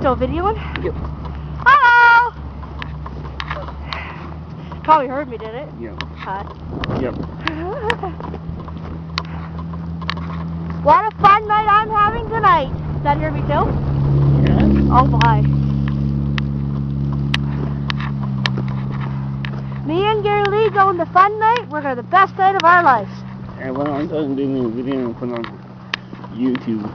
still videoing? Yep. Hello! Probably heard me, did it? Yep. Hi. Yep. What a fun night I'm having tonight. Does that hear me too? Yeah. Oh my. Me and Gary Lee going to fun night. We're going to the best night of our lives. And when I'm done doing the video, I'm put on YouTube.